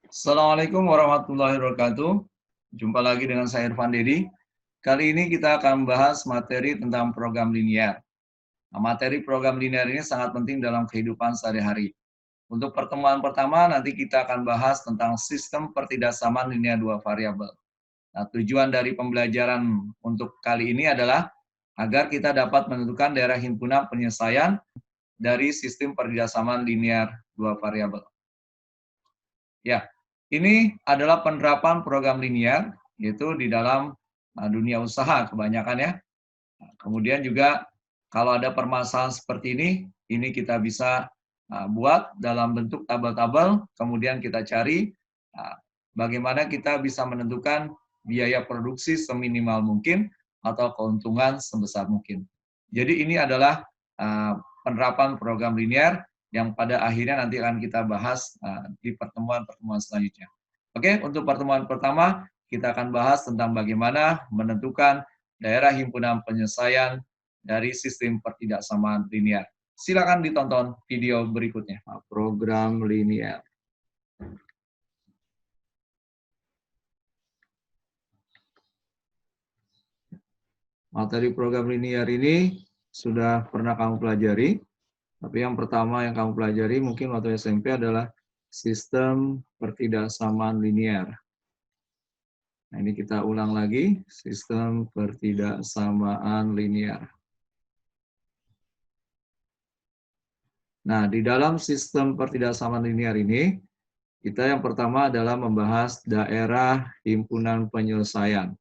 Assalamualaikum warahmatullahi wabarakatuh. Jumpa lagi dengan saya Irfan Dedi. Kali ini kita akan membahas materi tentang program linear. Nah, materi program linear ini sangat penting dalam kehidupan sehari-hari. Untuk pertemuan pertama nanti kita akan bahas tentang sistem pertidaksamaan linear dua variabel. Nah, tujuan dari pembelajaran untuk kali ini adalah agar kita dapat menentukan daerah himpunan penyelesaian dari sistem pertidaksamaan linear dua variabel. Ya, ini adalah penerapan program linear, yaitu di dalam dunia usaha kebanyakan ya. Kemudian juga kalau ada permasalahan seperti ini kita bisa buat dalam bentuk tabel-tabel, kemudian kita cari bagaimana kita bisa menentukan biaya produksi seminimal mungkin atau keuntungan sebesar mungkin. Jadi ini adalah penerapan program linear yang pada akhirnya nanti akan kita bahas di pertemuan-pertemuan selanjutnya. Oke, untuk pertemuan pertama kita akan bahas tentang bagaimana menentukan daerah himpunan penyelesaian dari sistem pertidaksamaan linear. Silakan ditonton video berikutnya. Program linear. Materi program linear ini sudah pernah kamu pelajari, tapi yang pertama yang kamu pelajari mungkin waktu SMP adalah sistem pertidaksamaan linear. Nah, ini kita ulang lagi, sistem pertidaksamaan linear. Nah, di dalam sistem pertidaksamaan linear ini, kita yang pertama adalah membahas daerah himpunan penyelesaian.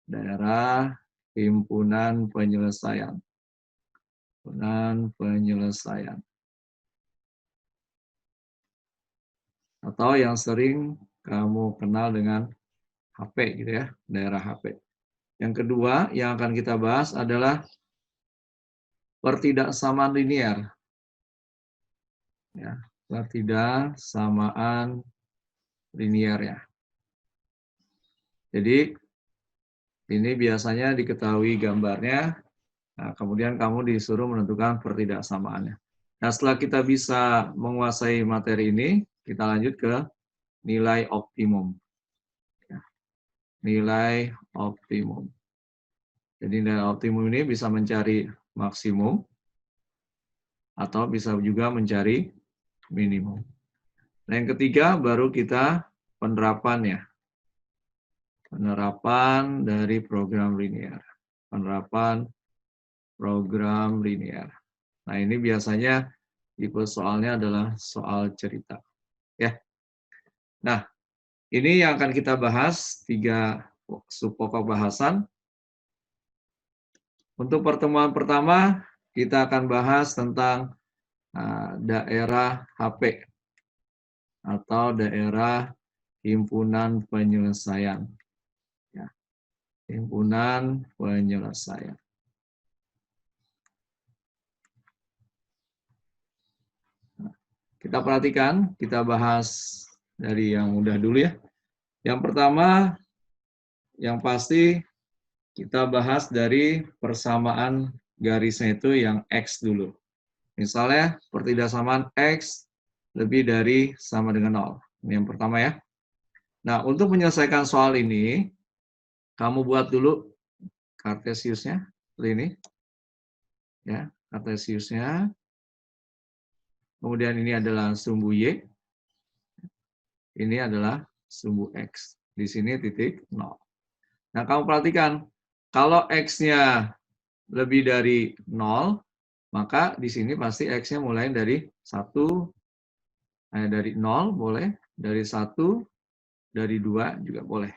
Daerah himpunan penyelesaian. Himpunan penyelesaian. Atau yang sering kamu kenal dengan HP gitu ya, daerah HP. Yang kedua yang akan kita bahas adalah pertidaksamaan linear. Ya, pertidaksamaan linear ya. Jadi ini biasanya diketahui gambarnya, nah, kemudian kamu disuruh menentukan pertidaksamaannya. Nah, setelah kita bisa menguasai materi ini, kita lanjut ke nilai optimum. Ya, nilai optimum. Jadi nilai optimum ini bisa mencari maksimum atau bisa juga mencari minimum. Nah, yang ketiga baru kita penerapannya. Penerapan dari program linear. Penerapan program linear. Nah, ini biasanya tipe soalnya adalah soal cerita. Ya. Nah, ini yang akan kita bahas 3 subpokok bahasan. Untuk pertemuan pertama, kita akan bahas tentang daerah HP atau daerah himpunan penyelesaian. Ya. Himpunan penyelesaian. Kita perhatikan, kita bahas dari yang mudah dulu ya. Yang pertama, yang pasti kita bahas dari persamaan garisnya itu yang X dulu. Misalnya, pertidaksamaan X lebih dari sama dengan 0. Ini yang pertama ya. Nah, untuk menyelesaikan soal ini, kamu buat dulu Kartesiusnya, seperti ini. Ya, Kartesiusnya. Kemudian ini adalah sumbu Y. Ini adalah sumbu X. Di sini titik 0. Nah, kamu perhatikan, kalau X-nya lebih dari 0, maka di sini pasti X-nya mulai dari 1, dari 0 boleh, dari 1, dari 2 juga boleh.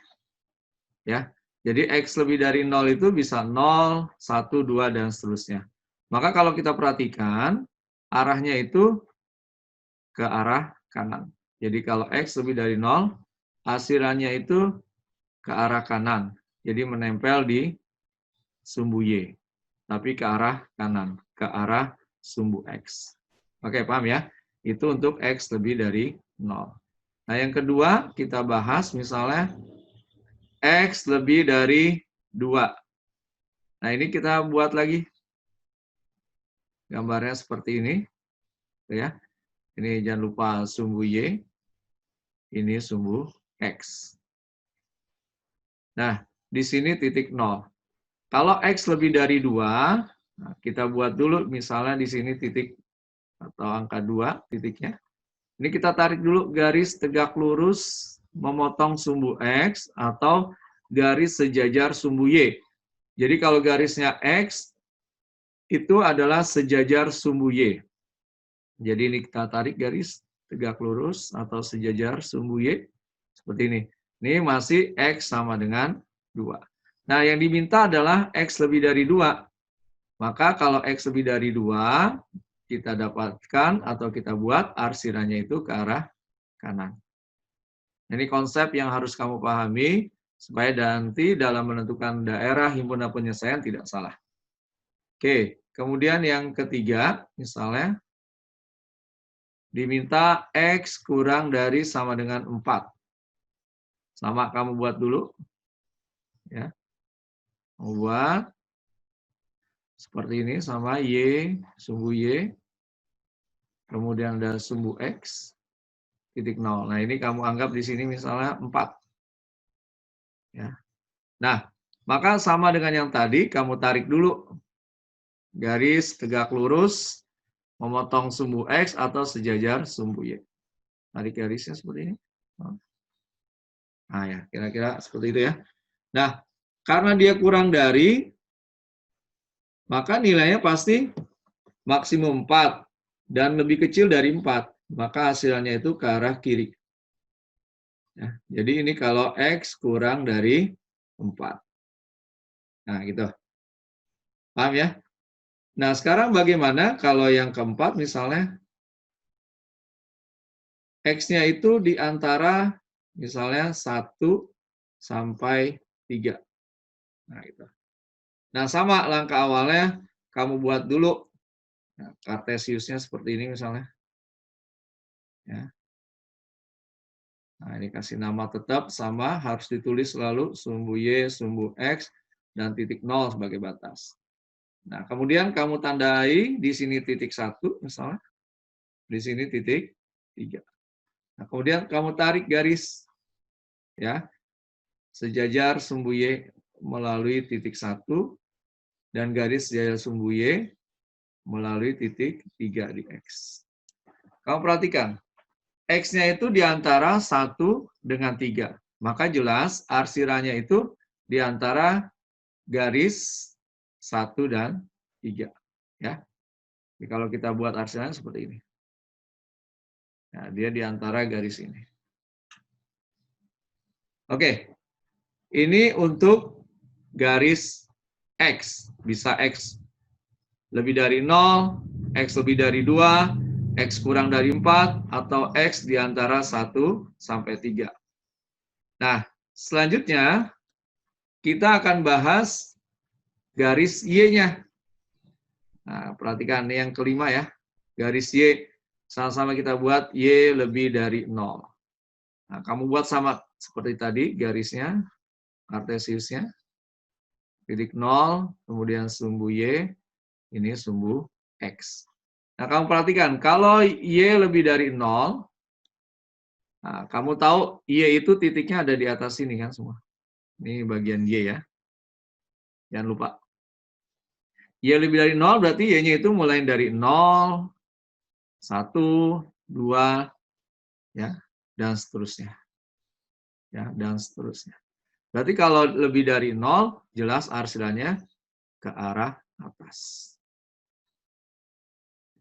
Ya, jadi X lebih dari 0 itu bisa 0, 1, 2, dan seterusnya. Maka kalau kita perhatikan, arahnya itu ke arah kanan. Jadi kalau X lebih dari 0, asirannya itu ke arah kanan. Jadi menempel di sumbu Y. Tapi ke arah kanan, ke arah sumbu X. Oke, paham ya? Itu untuk X lebih dari 0. Nah, yang kedua kita bahas misalnya X lebih dari 2. Nah, ini kita buat lagi. Gambarnya seperti ini. Ya. Ini jangan lupa sumbu Y. ini sumbu X. Nah, di sini titik 0. Kalau X lebih dari 2, nah, kita buat dulu misalnya di sini titik atau angka 2 titiknya. Ini kita tarik dulu garis tegak lurus memotong sumbu X atau garis sejajar sumbu Y. Jadi kalau garisnya X itu adalah sejajar sumbu Y. Jadi ini kita tarik garis tegak lurus atau sejajar sumbu Y seperti ini. Ini masih X sama dengan 2. Nah, yang diminta adalah X lebih dari 2. Maka kalau X lebih dari 2, kita dapatkan atau kita buat arsiranya itu ke arah kanan. Ini konsep yang harus kamu pahami supaya nanti dalam menentukan daerah himpunan penyelesaian tidak salah. Oke, kemudian yang ketiga, misalnya diminta X kurang dari sama dengan 4. Sama kamu buat dulu. Ya. Buat seperti ini sama Y, sumbu Y. Kemudian ada sumbu X, titik 0. Nah, ini kamu anggap di sini misalnya 4. Ya. Nah, maka sama dengan yang tadi, kamu tarik dulu garis tegak lurus, memotong sumbu X atau sejajar sumbu Y. Tarik garisnya seperti ini. Nah, ya, kira-kira seperti itu ya. Nah, karena dia kurang dari, maka nilainya pasti maksimum 4 dan lebih kecil dari 4. Maka hasilnya itu ke arah kiri. Ya, jadi ini kalau X kurang dari 4. Nah, gitu. Paham ya? Nah, sekarang bagaimana kalau yang keempat misalnya X-nya itu di antara misalnya 1 sampai 3. Nah, gitu. Nah, sama langkah awalnya kamu buat dulu. Nah, Kartesiusnya seperti ini misalnya. Ya. Nah, ini kasih nama tetap sama, harus ditulis selalu sumbu Y, sumbu X, dan titik 0 sebagai batas. Nah, kemudian kamu tandai di sini titik 1 misalnya, di sini titik 3. Nah, kemudian kamu tarik garis ya sejajar sumbu Y melalui titik 1 dan garis sejajar sumbu Y melalui titik 3 di X. Kamu perhatikan, X-nya itu di antara 1 dengan 3. Maka jelas arsirannya itu di antara garis 1 dan 3. Ya. Jadi kalau kita buat arsirannya seperti ini. Nah, dia di antara garis ini. Oke. Ini untuk garis X. Bisa X lebih dari 0, X lebih dari 2, X kurang dari 4, atau X di antara 1 sampai 3. Nah, selanjutnya kita akan bahas garis Y-nya. Nah, perhatikan ini yang kelima ya. Garis Y, sama-sama kita buat Y lebih dari 0. Nah, kamu buat sama seperti tadi garisnya, Kartesiusnya. Titik 0, kemudian sumbu Y, ini sumbu X. Nah, kamu perhatikan, kalau Y lebih dari 0, nah, kamu tahu Y itu titiknya ada di atas sini kan semua. Ini bagian Y ya. Jangan lupa. Y lebih dari 0 berarti Y-nya itu mulai dari 0, 1, 2, ya, dan seterusnya. Ya, dan seterusnya. Berarti kalau lebih dari 0, jelas arsirannya ke arah atas.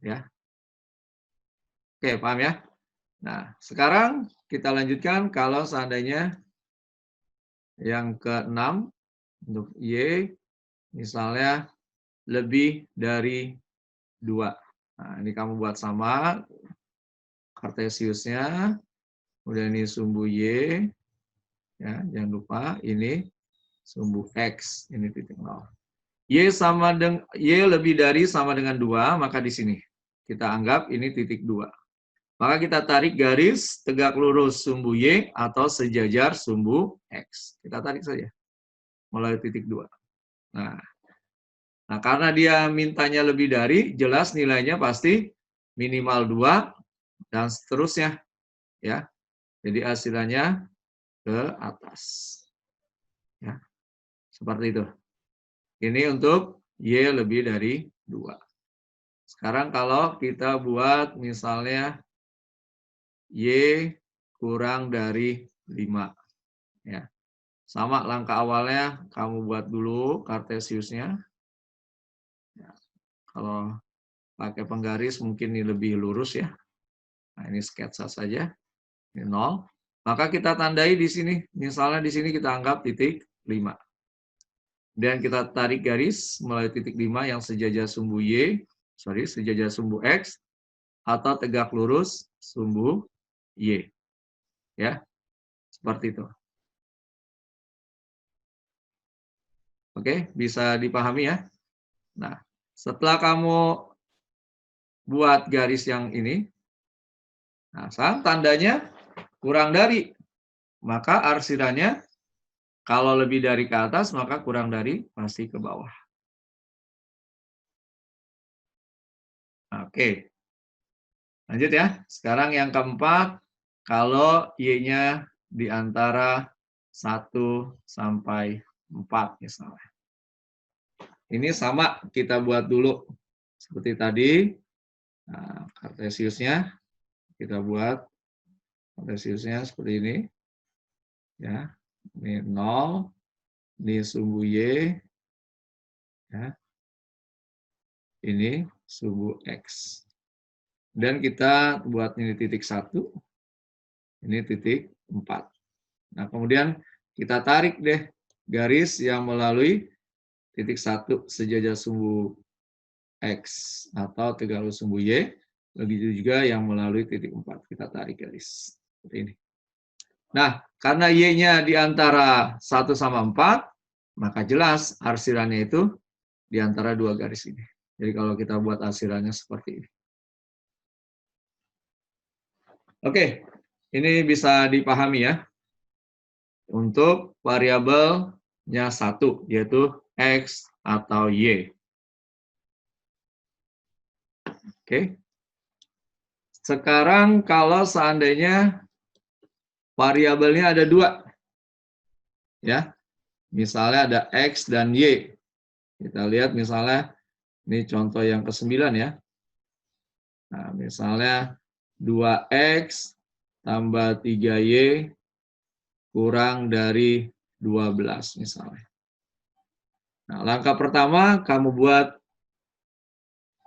Ya. Oke, paham ya? Nah, sekarang kita lanjutkan kalau seandainya yang ke-6 untuk Y misalnya lebih dari 2. Nah, ini kamu buat sama Kartesiusnya. Kemudian ini sumbu Y. Ya, jangan lupa ini sumbu X, ini titik 0. Y lebih dari sama dengan 2, maka di sini kita anggap ini titik 2. Maka kita tarik garis tegak lurus sumbu Y atau sejajar sumbu X. Kita tarik saja mulai titik 2. Nah, karena dia mintanya lebih dari, jelas nilainya pasti minimal 2 dan seterusnya. Ya. Jadi hasilannya ke atas. Ya, seperti itu. Ini untuk Y lebih dari 2. Sekarang kalau kita buat misalnya Y kurang dari 5. Ya. Sama langkah awalnya, kamu buat dulu kartesiusnya. Ya. Kalau pakai penggaris mungkin ini lebih lurus ya. Nah, ini sketsa saja. Ini 0. Maka kita tandai di sini. Misalnya di sini kita anggap titik 5. Dan kita tarik garis mulai titik 5 yang sejajar sumbu sejajar sumbu X, atau tegak lurus sumbu Y. Ya, seperti itu. Oke, bisa dipahami ya. Nah, setelah kamu buat garis yang ini, nah sekarang tandanya kurang dari, maka arsirannya kalau lebih dari ke atas, maka kurang dari pasti ke bawah. Oke, lanjut ya. Sekarang yang keempat, kalau Y-nya di antara 1 sampai 4 misalnya. Ini sama kita buat dulu. Seperti tadi, nah, kartesiusnya kita buat kartesiusnya seperti ini. Ya, ini 0, ini sumbu Y, ya, ini sumbu X. Dan kita buat ini titik 1, ini titik 4. Nah, kemudian kita tarik deh garis yang melalui titik 1 sejajar sumbu X atau tegak lurus sumbu Y, begitu juga yang melalui titik 4. Kita tarik garis seperti ini. Nah, karena Y-nya di antara 1 sama 4, maka jelas arsirannya itu di antara 2 garis ini. Jadi kalau kita buat arsirannya seperti ini. Oke, ini bisa dipahami ya. Untuk variabelnya 1, yaitu X atau Y. Oke. Sekarang kalau seandainya variabelnya ada 2, ya, misalnya ada X dan Y. Kita lihat misalnya, ini contoh yang ke-9 ya. Nah, misalnya 2X tambah 3Y kurang dari 12 misalnya. Nah, langkah pertama kamu buat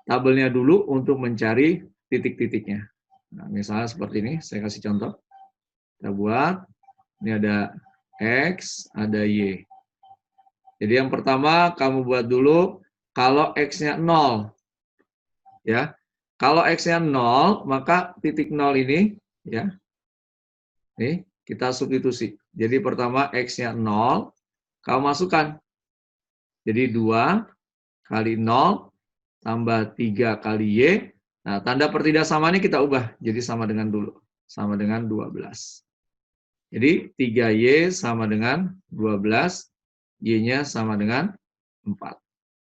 tabelnya dulu untuk mencari titik-titiknya. Nah, misalnya seperti ini, saya kasih contoh. Kita buat, ini ada X, ada Y. Jadi yang pertama kamu buat dulu kalau X-nya 0. Ya. Kalau X-nya 0, maka titik 0 ini, ya, ini kita substitusi. Jadi pertama X-nya 0, kamu masukkan. Jadi 2 kali 0 tambah 3 kali Y. Nah, tanda pertidaksamaan ini kita ubah. Jadi sama dengan dulu. Sama dengan 12. Jadi 3Y sama dengan 12. Y-nya sama dengan 4.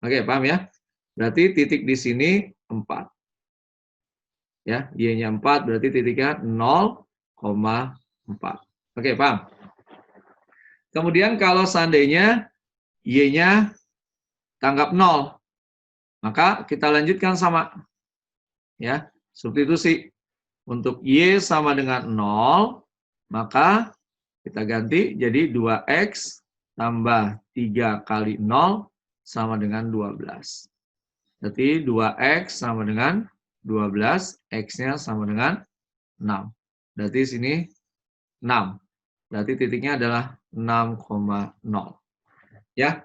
Oke, paham ya? Berarti titik di sini 4. Ya, Y-nya 4 berarti titiknya 0,4. Oke, paham? Kemudian kalau seandainya Y-nya tanggap 0, maka kita lanjutkan sama. Ya, substitusi. Untuk Y sama dengan 0, maka kita ganti jadi 2X tambah 3 kali 0 sama dengan 12. Berarti 2X sama dengan 12, X-nya sama dengan 6. Berarti sini 6. Berarti titiknya adalah 6,0. Ya.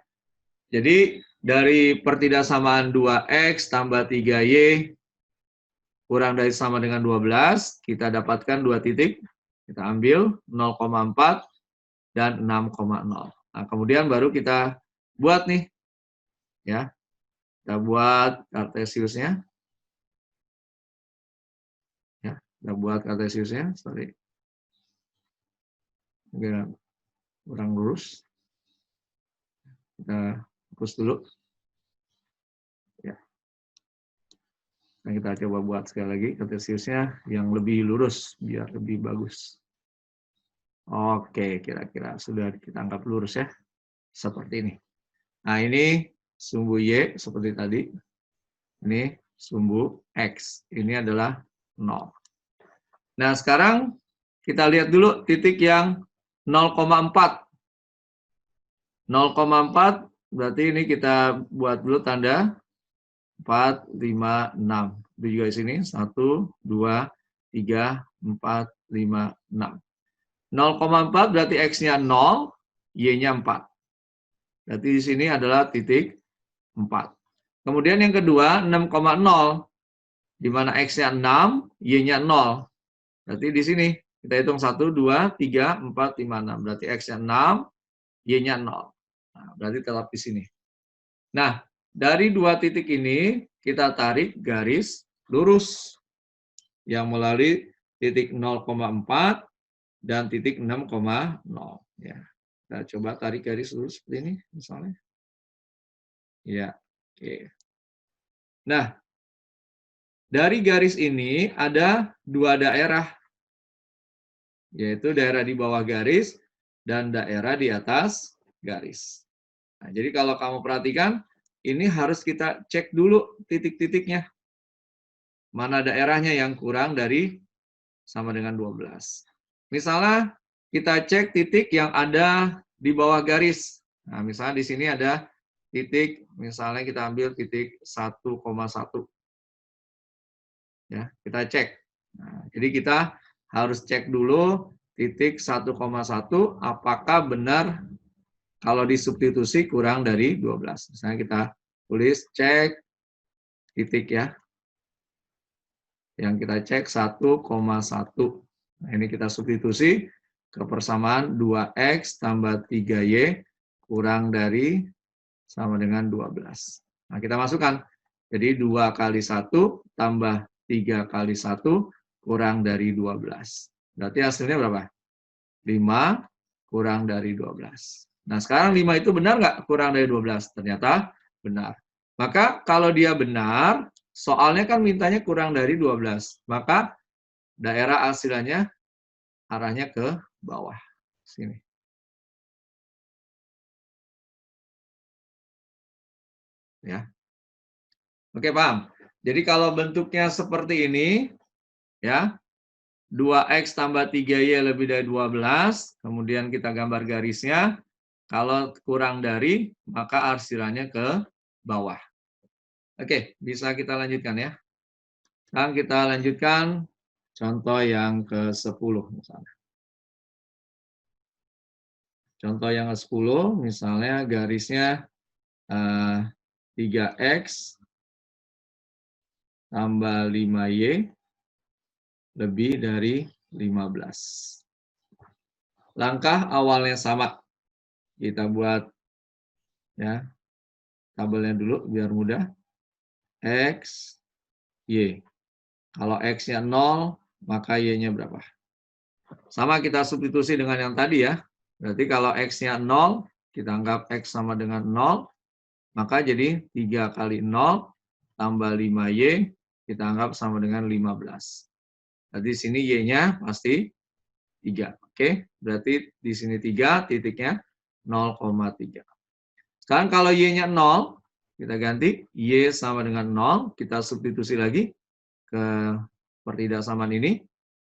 Jadi dari pertidaksamaan 2X tambah 3Y kurang dari sama dengan 12, kita dapatkan 2 titik. Kita ambil 0,4 dan 6,0. Nah, kemudian baru kita buat nih. Ya. Kita buat kartesiusnya. Ya, kita buat kartesiusnya, sorry. Kurang lurus. Kita hapus dulu. Ya. Nah, kita coba buat sekali lagi kartesiusnya yang lebih lurus biar lebih bagus. Oke, kira-kira sudah kita anggap lurus ya. Seperti ini. Nah, ini sumbu Y seperti tadi. Ini sumbu X. Ini adalah 0. Nah, sekarang kita lihat dulu titik yang 0,4. 0,4 berarti ini kita buat dulu tanda 4, 5, 6. Itu juga di sini 1, 2, 3, 4, 5, 6. 0,4 berarti X-nya 0, Y-nya 4. Berarti di sini adalah titik 4. Kemudian yang kedua 6,0, di mana X-nya 6, Y-nya 0. Berarti di sini kita hitung 1, 2, 3, 4, 5, 6. Berarti X-nya 6, Y-nya 0. Nah, berarti tetap di sini. Nah, dari dua titik ini kita tarik garis lurus yang melalui titik 0,4 dan titik 6,0. Ya. Kita coba tarik garis lurus seperti ini misalnya. Ya, oke. Nah, dari garis ini ada dua daerah, yaitu daerah di bawah garis dan daerah di atas garis. Nah, jadi kalau kamu perhatikan, ini harus kita cek dulu titik-titiknya. Mana daerahnya yang kurang dari sama dengan 12. Misalnya kita cek titik yang ada di bawah garis. Nah, misalnya di sini ada titik, misalnya kita ambil titik 1,1. Ya, kita cek. Nah, jadi kita harus cek dulu titik 1,1 apakah benar kalau disubstitusi kurang dari 12. Misalnya kita tulis cek titik ya. Yang kita cek 1,1. Nah, ini kita substitusi ke persamaan 2X tambah 3Y kurang dari sama dengan 12. Nah, kita masukkan. Jadi 2 kali 1 tambah 3 kali 1 kurang dari 12. Berarti hasilnya berapa? 5 kurang dari 12. Nah, sekarang 5 itu benar nggak kurang dari 12? Ternyata benar. Maka kalau dia benar, soalnya kan mintanya kurang dari 12. Maka daerah hasilannya arahnya ke bawah. Sini. Ya. Oke, paham? Jadi kalau bentuknya seperti ini, ya, 2X tambah 3Y lebih dari 12, kemudian kita gambar garisnya, kalau kurang dari, maka arsilannya ke bawah. Oke, bisa kita lanjutkan ya. Sekarang kita lanjutkan contoh yang ke-10 misalnya. Contoh yang ke-10, misalnya garisnya 3X tambah 5Y lebih dari 15. Langkah awalnya sama. Kita buat ya tabelnya dulu biar mudah. X, Y. Kalau X-nya 0, maka Y-nya berapa? Sama kita substitusi dengan yang tadi ya. Berarti kalau X-nya 0, kita anggap X sama dengan 0, maka jadi 3 kali 0 tambah 5Y, kita anggap sama dengan 15. Berarti sini Y-nya pasti 3. Oke, berarti di sini 3, titiknya 0,3. Sekarang kalau Y-nya 0, kita ganti Y sama dengan 0, kita substitusi lagi ke pertidaksamaan ini,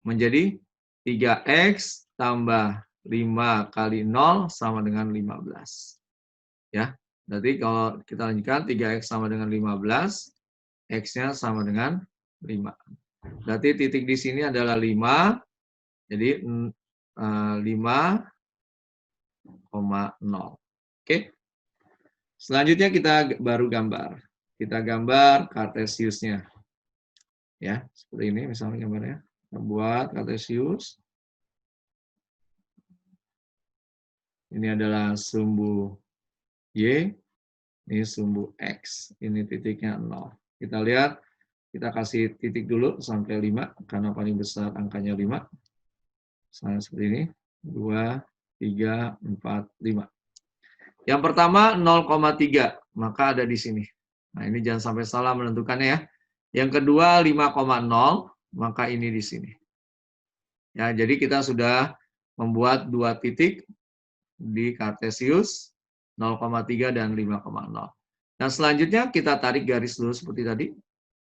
menjadi 3X tambah 5 kali 0 sama dengan 15. Ya, berarti kalau kita lanjutkan 3X sama dengan 15, X-nya sama dengan 5. Berarti titik di sini adalah 5, jadi 5,0. Oke. Selanjutnya kita baru gambar. Kita gambar kartesiusnya. Ya, seperti ini misalnya gambarnya. Kita buat kartesius. Ini adalah sumbu Y, ini sumbu X. Ini titiknya 0. Kita lihat, kita kasih titik dulu sampai 5, karena paling besar angkanya 5. Misalnya seperti ini, 2, 3, 4, 5. Yang pertama 0,3, maka ada di sini. Nah, ini jangan sampai salah menentukannya ya. Yang kedua 5,0, maka ini di sini. Ya, jadi kita sudah membuat dua titik di kartesius 0,3 dan 5,0. Nah, selanjutnya kita tarik garis dulu seperti tadi,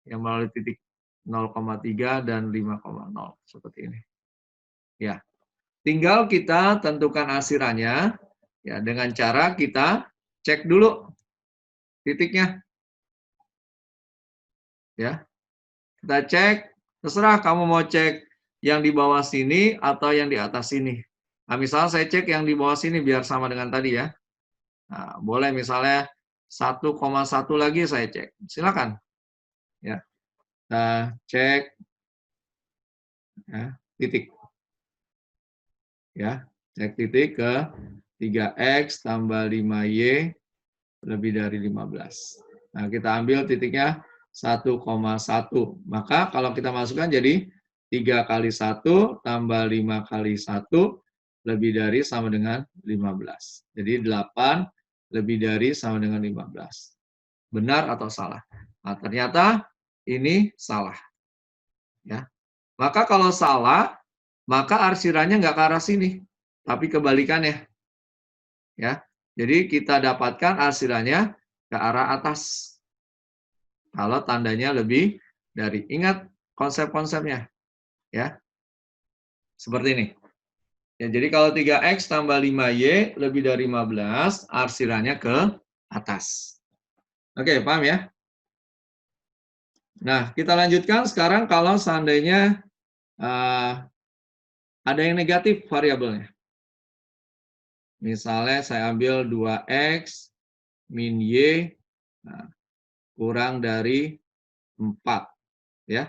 yang melalui titik 0,3 dan 5,0 seperti ini. Ya, tinggal kita tentukan arsirannya ya dengan cara kita cek dulu titiknya. Ya, kita cek, terserah kamu mau cek yang di bawah sini atau yang di atas sini. Nah, misalnya saya cek yang di bawah sini biar sama dengan tadi ya. Nah, boleh misalnya 1,1 lagi saya cek. Silakan. Ya. Nah, cek ya, titik. Ya, cek titik ke 3x tambah 5y lebih dari 15. Nah, kita ambil titiknya 1,1. Maka kalau kita masukkan jadi 3 kali 1 tambah 5 kali 1 lebih dari sama dengan 15. Jadi 8 lebih dari sama dengan 15. Benar atau salah? Nah, ternyata ini salah. Ya. Maka kalau salah, maka arsirannya nggak ke arah sini, tapi kebalikannya. Ya. Jadi kita dapatkan arsirannya ke arah atas. Kalau tandanya lebih dari. Ingat konsep-konsepnya. Ya. Seperti ini. Ya, jadi kalau 3x tambah 5y lebih dari 15, arsirannya ke atas. Oke, paham ya? Nah, kita lanjutkan sekarang kalau seandainya ada yang negatif variabelnya. Misalnya saya ambil 2x min y kurang dari 4. Ya.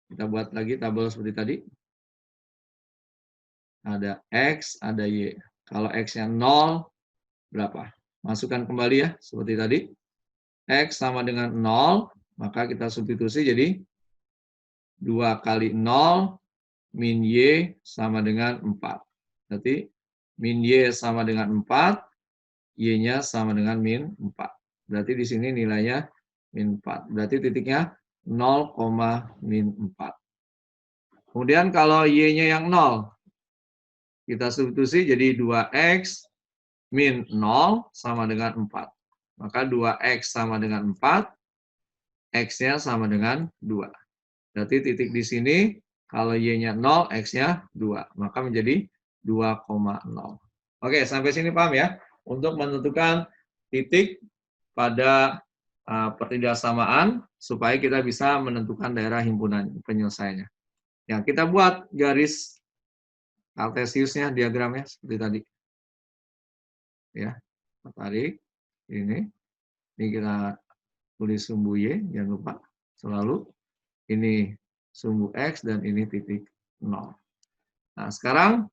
Kita buat lagi tabel seperti tadi. Ada x, ada y. Kalau x-nya 0, berapa? Masukkan kembali ya, seperti tadi. X sama dengan 0, maka kita substitusi jadi 2 kali 0 min y sama dengan 4. Berarti min y sama dengan 4, y-nya sama dengan min 4. Berarti di sini nilainya min 4. Berarti titiknya 0, min 4. Kemudian kalau y-nya yang 0, kita substitusi jadi 2x min 0 sama dengan 4. Maka 2x sama dengan 4, x-nya sama dengan 2. Berarti titik di sini, kalau y-nya 0, x-nya 2. Maka menjadi 2,0. Oke, sampai sini paham ya? Untuk menentukan titik pada pertidaksamaan, supaya kita bisa menentukan daerah himpunan penyelesaiannya. Ya, kita buat garis kartesiusnya, diagramnya seperti tadi. Ya, tarik ini kita tulis sumbu y, jangan lupa selalu ini sumbu x dan ini titik 0. Nah, sekarang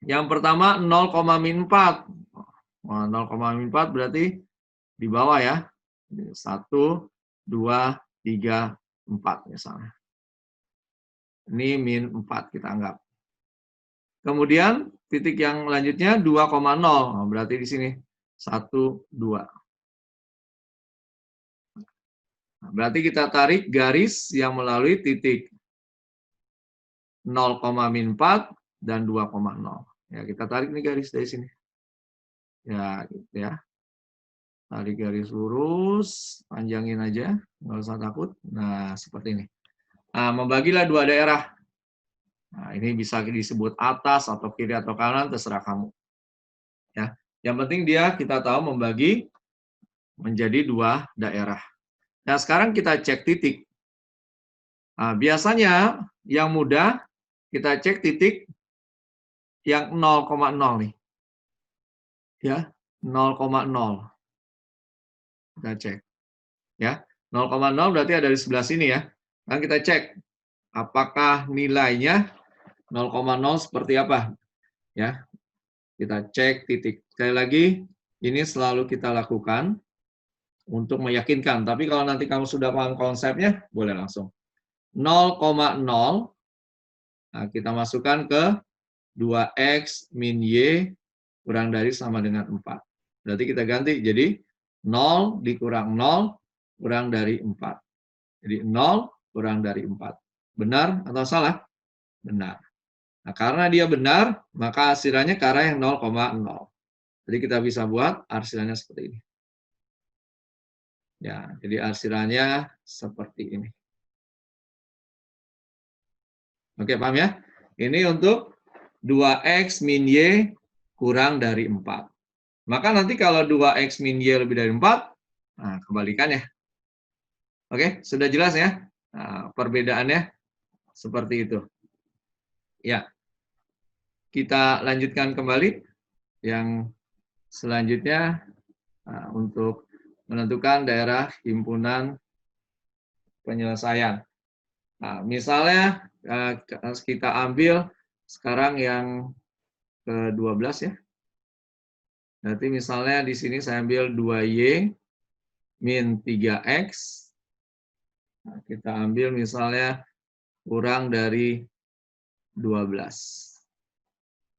yang pertama 0, min 4. 0, min 4 berarti di bawah ya. 1, 2, 3, 4 misalnya. Ini min 4 kita anggap. Kemudian titik yang lanjutnya 2,0. Berarti di sini 1, 2. Berarti kita tarik garis yang melalui titik 0, min 4 dan 2,0. Ya, kita tarik nih garis dari sini. Ya, gitu ya. Tarik garis lurus, panjangin aja, nggak usah takut. Nah, seperti ini. Nah, membagilah dua daerah. Nah, ini bisa disebut atas atau kiri atau kanan, terserah kamu. Ya, yang penting dia kita tahu membagi menjadi dua daerah. Nah, sekarang kita cek titik. Nah, biasanya yang mudah kita cek titik yang 0,0 nih. Ya, 0,0. Kita cek. Ya, 0,0 berarti ada di sebelah sini ya. Nah, kita cek apakah nilainya 0,0 seperti apa. Ya, kita cek titik. Sekali lagi, ini selalu kita lakukan untuk meyakinkan. Tapi kalau nanti kamu sudah paham konsepnya, boleh langsung. 0,0, nah kita masukkan ke 2x min y kurang dari sama dengan 4. Berarti kita ganti jadi 0 dikurang 0 kurang dari 4. Jadi 0 kurang dari 4. Benar atau salah? Benar. Nah, karena dia benar, maka arsirannya ke arah yang 0,0. Jadi kita bisa buat arsirannya seperti ini. Ya, jadi arsirannya seperti ini. Oke, paham ya? Ini untuk 2X min Y kurang dari 4. Maka nanti kalau 2X min Y lebih dari 4, nah kebalikannya. Oke, sudah jelas ya? Nah, perbedaannya seperti itu. Ya, kita lanjutkan kembali yang selanjutnya untuk menentukan daerah himpunan penyelesaian. Nah, misalnya kita ambil sekarang yang ke-12 ya. Berarti misalnya di sini saya ambil 2Y min 3X. Nah, kita ambil misalnya kurang dari 12.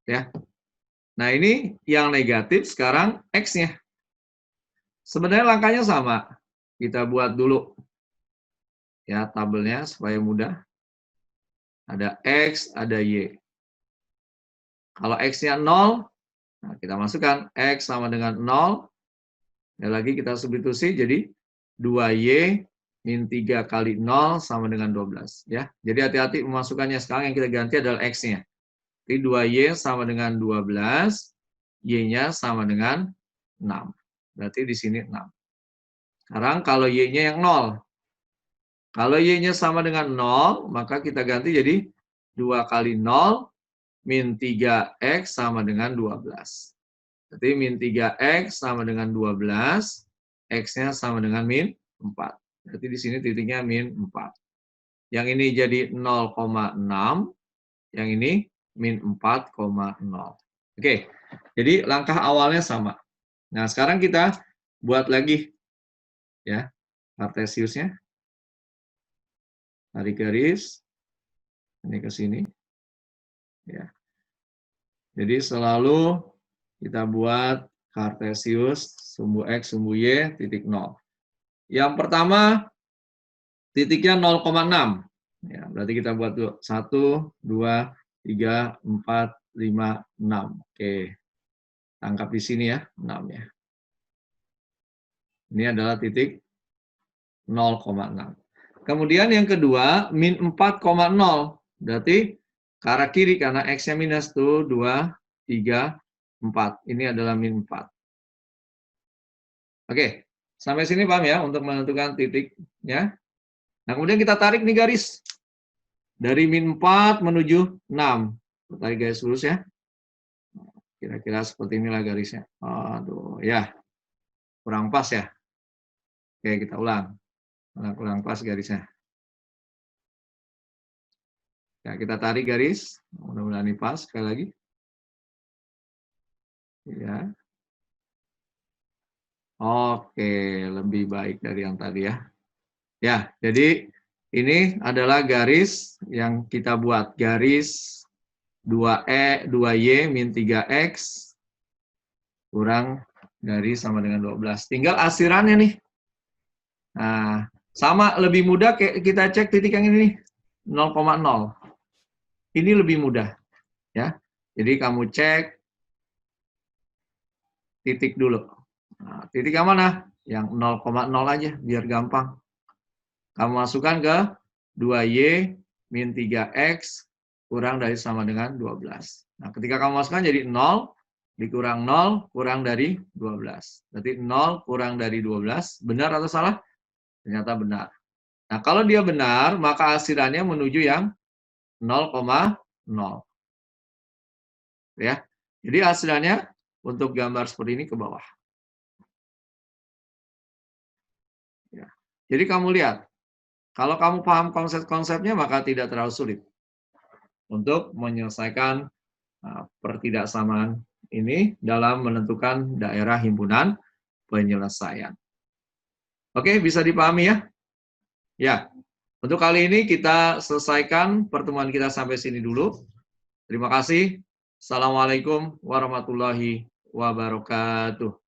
Ya. Nah, ini yang negatif sekarang X-nya. Sebenarnya langkahnya sama. Kita buat dulu ya tabelnya supaya mudah. Ada X, ada Y. Kalau X-nya 0, nah kita masukkan X sama dengan 0. Ya lagi kita substitusi jadi 2Y min 3 kali 0 sama dengan 12. Ya. Jadi hati-hati memasukkannya. Sekarang yang kita ganti adalah X-nya. Jadi 2Y sama dengan 12, Y-nya sama dengan 6. Berarti di sini 6. Sekarang kalau Y-nya yang 0. Kalau Y-nya sama dengan 0, maka kita ganti jadi 2 kali 0 min 3X sama dengan 12. Berarti min 3X sama dengan 12, X-nya sama dengan min 4. Berarti di sini titiknya min 4. Yang ini jadi 0,6, yang ini min 4,0. Oke, jadi langkah awalnya sama. Nah, sekarang kita buat lagi ya kartesiusnya. Tarik garis, ini ke sini. Ya. Jadi selalu kita buat kartesius sumbu X, sumbu Y, titik 0. Yang pertama, titiknya 0,6. Ya, berarti kita buat dulu. 1, 2, 3, 4, 5, 6. Oke. Tangkap di sini ya, 6 ya. Ini adalah titik 0,6. Kemudian yang kedua, min 4,0. Berarti ke arah kiri karena X-nya minus tuh 2, 3, 4. Ini adalah min 4. Oke, sampai sini paham ya untuk menentukan titiknya. Nah, kemudian kita tarik nih garis. Dari min 4 menuju 6. Tarik garis lurus ya. Kira-kira seperti inilah garisnya. Aduh, ya. Kurang pas ya. Oke, kita ulang. Kurang pas garisnya. Ya, kita tarik garis. Mudah-mudahan ini pas. Sekali lagi. Ya. Oke, lebih baik dari yang tadi ya. Ya, jadi ini adalah garis yang kita buat. Garis 2Y min 3X kurang dari sama dengan 12. Tinggal arsirannya nih. Nah, sama lebih mudah kita cek titik yang ini nih. 0,0. Ini lebih mudah. Ya. Jadi kamu cek titik dulu. Nah, titik yang mana? Yang 0,0 aja biar gampang. Kamu masukkan ke 2Y min 3X kurang dari sama dengan 12. Nah, ketika kamu masukkan jadi 0, dikurang 0, kurang dari 12. Berarti 0 kurang dari 12, benar atau salah? Ternyata benar. Nah, kalau dia benar, maka arsirannya menuju yang 0,0. Ya. Jadi arsirannya untuk gambar seperti ini ke bawah. Ya. Jadi kamu lihat, kalau kamu paham konsep-konsepnya, maka tidak terlalu sulit untuk menyelesaikan pertidaksamaan ini dalam menentukan daerah himpunan penyelesaian. Oke, bisa dipahami ya? Ya, untuk kali ini kita selesaikan pertemuan kita sampai sini dulu. Terima kasih. Assalamualaikum warahmatullahi wabarakatuh.